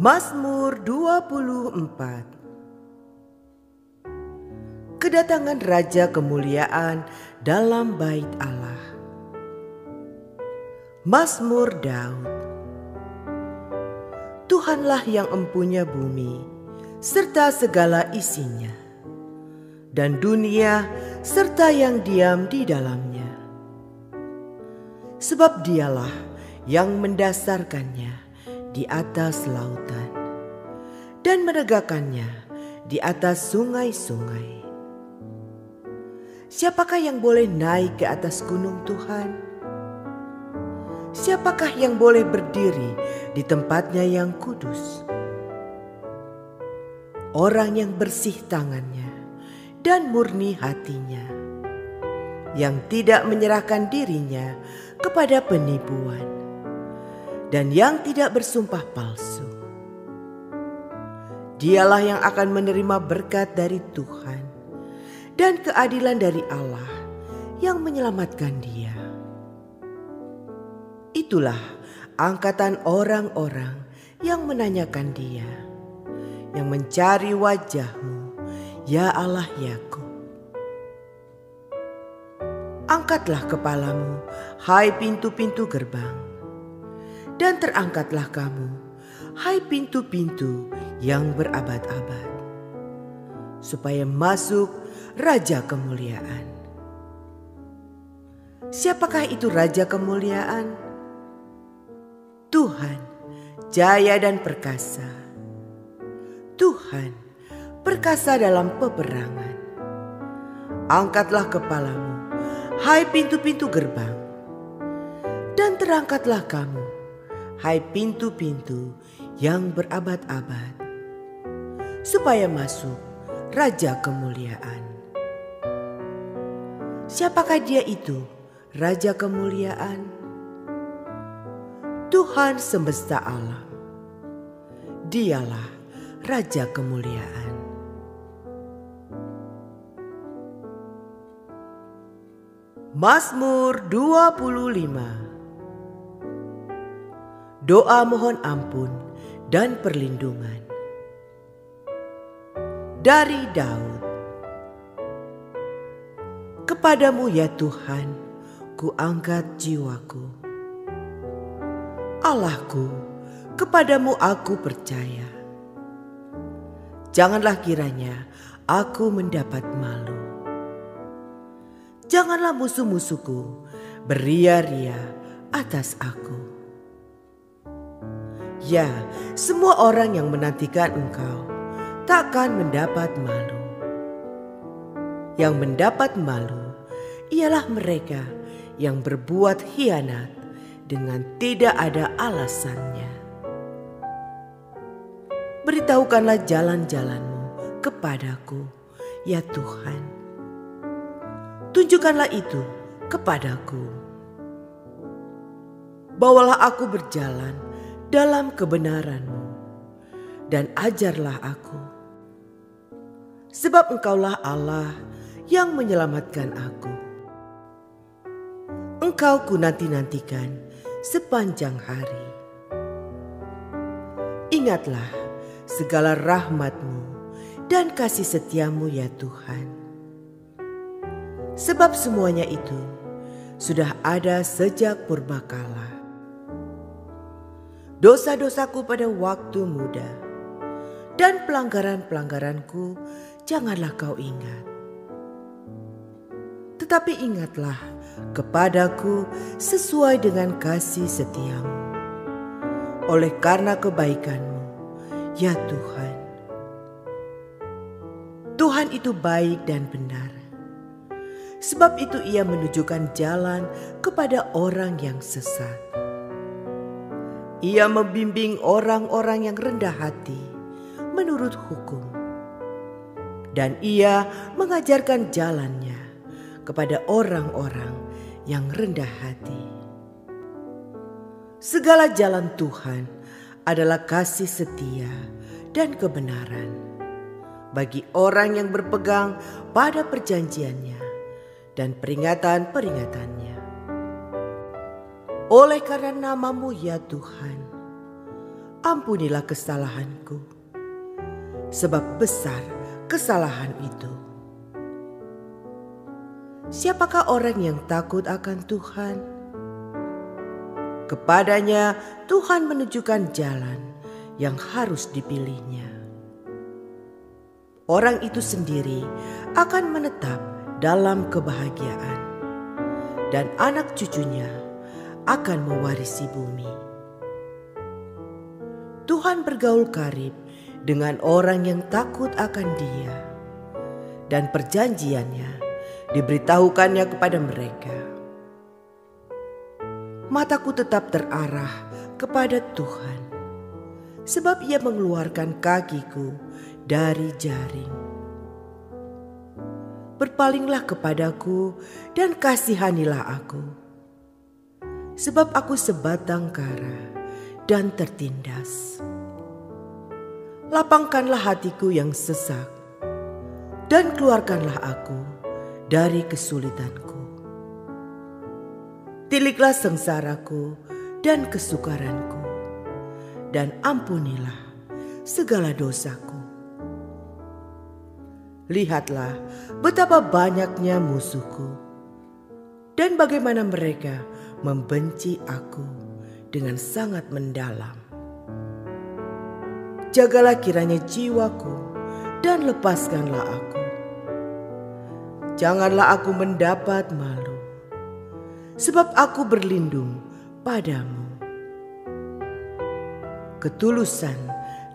Mazmur 24. Kedatangan Raja kemuliaan dalam bait Allah. Mazmur Daud. Tuhanlah yang empunya bumi serta segala isinya, dan dunia serta yang diam di dalamnya. Sebab dialah yang mendasarkannya di atas lautan dan menegakkannya di atas sungai-sungai. Siapakah yang boleh naik ke atas gunung Tuhan? Siapakah yang boleh berdiri di tempatnya yang kudus? Orang yang bersih tangannya dan murni hatinya, yang tidak menyerahkan dirinya kepada penipuan, dan yang tidak bersumpah palsu. Dialah yang akan menerima berkat dari Tuhan dan keadilan dari Allah yang menyelamatkan dia. Itulah angkatan orang-orang yang menanyakan dia, yang mencari wajah-Mu, ya Allah Yakub. Angkatlah kepalamu, hai pintu-pintu gerbang, dan terangkatlah kamu, hai pintu-pintu yang berabad-abad, supaya masuk Raja kemuliaan. Siapakah itu Raja kemuliaan? Tuhan, jaya dan perkasa. Tuhan, perkasa dalam peperangan. Angkatlah kepalamu, hai pintu-pintu gerbang, dan terangkatlah kamu, hai pintu-pintu yang berabad-abad, supaya masuk Raja kemuliaan. Siapakah dia itu, Raja kemuliaan? Tuhan semesta alam. Dialah Raja kemuliaan. Mazmur 25. Doa mohon ampun dan perlindungan. Dari Daud. Kepadamu ya Tuhan, ku angkat jiwaku. Allahku, kepadamu aku percaya. Janganlah kiranya aku mendapat malu. Janganlah musuh-musuhku beria-ria atas aku. Ya, semua orang yang menantikan Engkau takkan mendapat malu. Yang mendapat malu ialah mereka yang berbuat khianat dengan tidak ada alasannya. Beritahukanlah jalan-jalan-Mu kepadaku, ya Tuhan. Tunjukkanlah itu kepadaku. Bawalah aku berjalan dalam kebenaran-Mu, dan ajarlah aku. Sebab Engkaulah Allah yang menyelamatkan aku. Engkau ku nanti-nantikan sepanjang hari. Ingatlah segala rahmat-Mu dan kasih setia-Mu ya Tuhan. Sebab semuanya itu sudah ada sejak purbakala. Dosa-dosaku pada waktu muda dan pelanggaran-pelanggaranku janganlah Kau ingat. Tetapi ingatlah kepadaku sesuai dengan kasih setia-Mu, oleh karena kebaikan-Mu, ya Tuhan. Tuhan itu baik dan benar, sebab itu Ia menunjukkan jalan kepada orang yang sesat. Ia membimbing orang-orang yang rendah hati menurut hukum, dan Ia mengajarkan jalannya kepada orang-orang yang rendah hati. Segala jalan Tuhan adalah kasih setia dan kebenaran bagi orang yang berpegang pada perjanjiannya dan peringatan-peringatannya. Oleh karena nama-Mu ya Tuhan, ampunilah kesalahanku, sebab besar kesalahan itu. Siapakah orang yang takut akan Tuhan? Kepadanya Tuhan menunjukkan jalan yang harus dipilihnya. Orang itu sendiri akan menetap dalam kebahagiaan, dan anak cucunya akan mewarisi bumi. Tuhan bergaul karib dengan orang yang takut akan Dia, dan perjanjiannya diberitahukannya kepada mereka. Mataku tetap terarah kepada Tuhan, sebab Ia mengeluarkan kakiku dari jaring. Berpalinglah kepadaku dan kasihanilah aku, sebab aku sebatang kara dan tertindas. Lapangkanlah hatiku yang sesak, dan keluarkanlah aku dari kesulitanku. Tiliklah sengsaraku dan kesukaranku, dan ampunilah segala dosaku. Lihatlah betapa banyaknya musuhku, dan bagaimana mereka membenci aku dengan sangat mendalam. Jagalah kiranya jiwaku dan lepaskanlah aku. Janganlah aku mendapat malu, sebab aku berlindung padamu. Ketulusan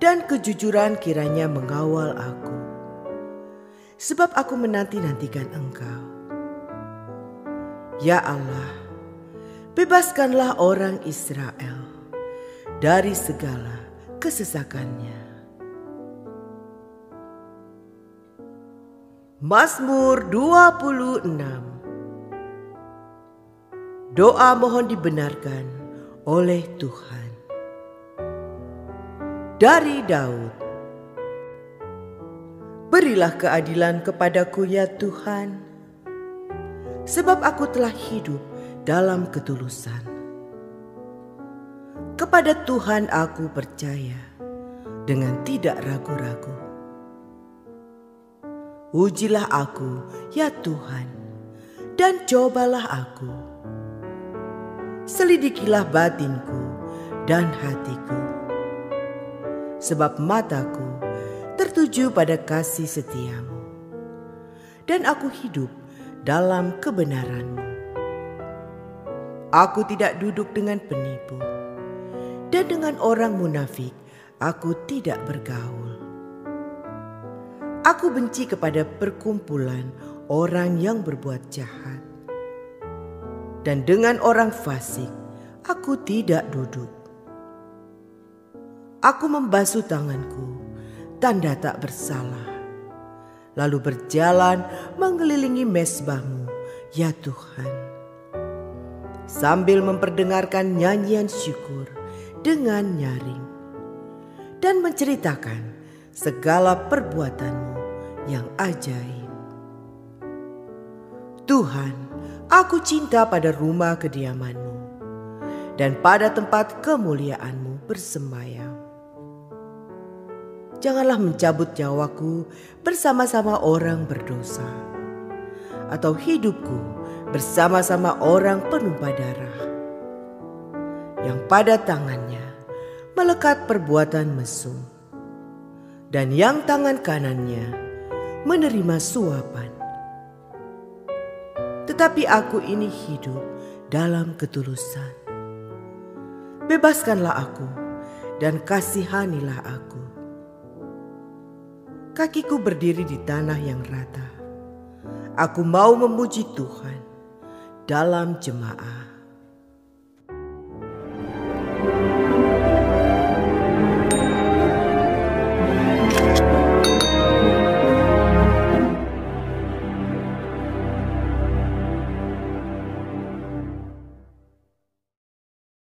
dan kejujuran kiranya mengawal aku, sebab aku menanti-nantikan Engkau. Ya Allah, bebaskanlah orang Israel dari segala kesesakannya. Mazmur 26. Doa mohon dibenarkan oleh Tuhan. Dari Daud. Berilah keadilan kepadaku ya Tuhan, sebab aku telah hidup dalam ketulusan. Kepada Tuhan aku percaya dengan tidak ragu-ragu. Ujilah aku ya Tuhan, dan cobalah aku. Selidikilah batinku dan hatiku, sebab mataku tertuju pada kasih setiamu, dan aku hidup dalam kebenaranmu. Aku tidak duduk dengan penipu, dan dengan orang munafik aku tidak bergaul. Aku benci kepada perkumpulan orang yang berbuat jahat, dan dengan orang fasik aku tidak duduk. Aku membasuh tanganku, tanda tak bersalah, lalu berjalan mengelilingi mezbahmu, ya Tuhan, sambil memperdengarkan nyanyian syukur dengan nyaring, dan menceritakan segala perbuatanmu yang ajaib. Tuhan, aku cinta pada rumah kediaman-Mu, dan pada tempat kemuliaan-Mu bersemayam. Janganlah mencabut nyawaku bersama-sama orang berdosa, atau hidupku bersama-sama orang penumpah darah, yang pada tangannya melekat perbuatan mesum, dan yang tangan kanannya menerima suapan. Tetapi aku ini hidup dalam ketulusan. Bebaskanlah aku dan kasihanilah aku. Kakiku berdiri di tanah yang rata. Aku mau memuji Tuhan dalam jemaah.